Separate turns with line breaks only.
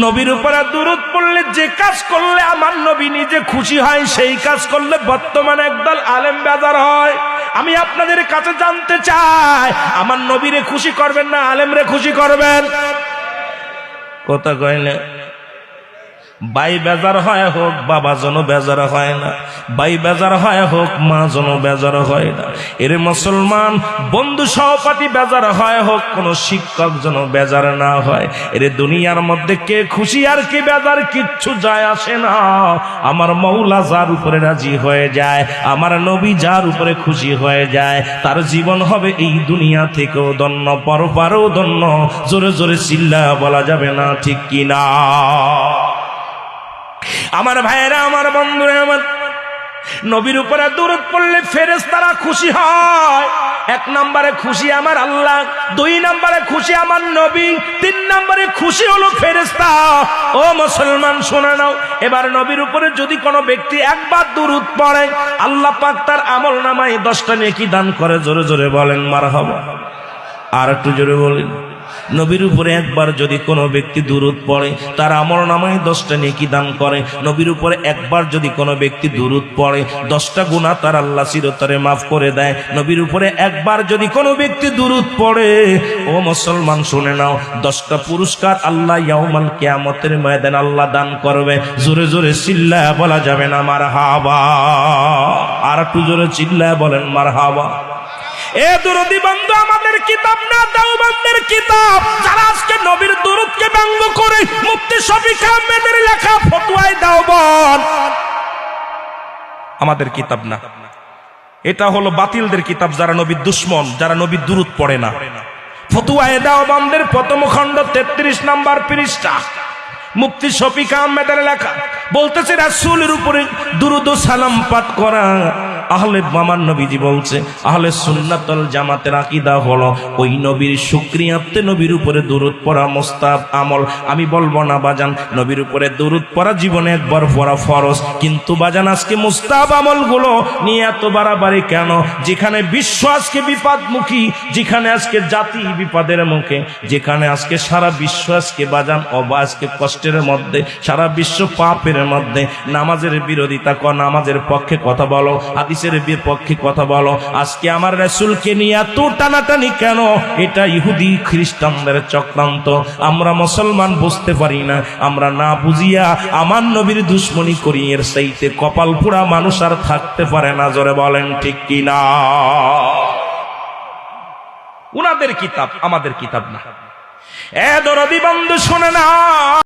নবীর উপরে দুরূদ পড়লে যে কাজ করলে আমার নবী নিজে খুশি হয়, সেই কাজ করলে বর্তমানে একদল আলেম বেজার হয়। আমি আপনাদের কাছে জানতে চাই, আমার নবীরে খুশি করবেন না আলেমরে খুশি করবেন? কথা কয় না। ভাই বেজার হয় হোক, বাবা যেন বেজার হয় না। ভাই বেজার হয় হোক, মা যেন বেজার হয় না। এর মুসলমান বন্ধু সহপাঠী বেজার হয় হোক, কোন শিক্ষক যেন বেজার না হয়। এর দুনিয়ার মধ্যে কে খুশি আর কে বেজার কিচ্ছু যায় আসে না। আমার মৌলা যার উপরে রাজি হয়ে যায়, আমার নবী যার উপরে খুশি হয়ে যায়, তার জীবন হবে এই দুনিয়া থেকেও ধন্য, পরপারেও ধন্য। জোরে জোরে চিল্লা বলা যাবে না, ঠিক কিনা? আমার ভাইয়েরা, আমার বন্ধুরা, আমার নবীর উপরে দুরূদ পড়লে ফেরেশতারা খুশি হয়। এক নম্বরে খুশি আমার আল্লাহ, দুই নম্বরে খুশি আমার নবী, তিন নম্বরে খুশি হলো ফেরেশতা। ও মুসলমান শুনে নাও, এবার নবীর উপরে যদি কোনো ব্যক্তি একবার দুরূদ পড়ে, আল্লাহ পাক তার আমলনামায় 10টা নেকি দান করে। জোরে জোরে বলেন মারহাবা। আর একটু জোরে বলেন। নবীর উপরে একবার যদি কোনো ব্যক্তি দুরূদ পড়ে, তার আমলনামায় 10টা নেকি দান করে। নবীর উপরে একবার যদি কোনো ব্যক্তি দুরূদ পড়ে, 10টা গুনাহ তার আল্লাহ চিরতরে মাফ করে দেয়। নবীর উপরে একবার যদি কোনো ব্যক্তি দুরূদ পড়ে, ও মুসলমান শুনে নাও, 10টা পুরস্কার আল্লাহ ইয়াউমাল কিয়ামতের ময়দানে আল্লাহ দান করবে। জোরে জোরে চিল্লায়া বলা যাবে না মারহাবা? আর একটু জোরে চিল্লায়া বলেন মারহাবা। এ দুরূদি বন্ধু, আমাদের কিতাব না, দেওবন্দের কিতাব। যারা আজকে নবীর দুরূদকে ব্যঙ্গ করে মুফতি শফিক আহমেদের লেখা ফতোয়ায়ে দেওবন্দ, আমাদের কিতাব না, এটা হলো বাতিলদের কিতাব, যারা নবীর দুশমন, যারা নবীর দুরূদ পড়ে না। ফতোয়ায়ে দেওবন্দের প্রথম খণ্ড 33 নম্বর পৃষ্ঠা, মুফতি শফিক আহমেদের লেখা। বলতেছে রাসূলের উপরে দুরূদ ও সালাম পাঠ করা আহলে, আমার নবীজি বলছে, আহলে সুন্নাতুল জামাতের আকীদা হলো ওই নবীর শুকরিয়াতে নবীর উপরে দুরূদ পড়া মুস্তাহাব আমল। আমি বলবো না বাজান, নবীর উপরে দুরূদ পড়া জীবনে একবার পড়া ফরজ, কিন্তু বাজান আজকে মুস্তাহাব আমলগুলো নিয়ে এত বাড়াবাড়ি কেন? যেখানে বিশ্ব আজকে বিপদমুখী, যেখানে আজকে জাতি বিপদের মুখে, যেখানে আজকে সারা বিশ্ব আজকে বাজান আজকে কষ্টের মধ্যে, সারা বিশ্ব পাপের মধ্যে, নামাজের বিরোধিতা কর, নামাজের পক্ষে কথা বলো, হাদিসের বিপক্ষে কথা বলো। আজকে আমার রাসূলকে নিয়ে এত টানাটানি কেন? এটা ইহুদি খ্রিস্টানদের চক্রান্ত। আমরা মুসলমান বুঝতে পারি না, আমরা না বুঝিয়া আমার নবীর দুশমনি করি। এর চাইতে কপাল পোড়া মানুষ আর থাকতে পারে না। জোরে বলেন ঠিক কিনা? উনাদের কিতাব, আমাদের কিতাব না। এ দরদি বন্ধু শুনে না।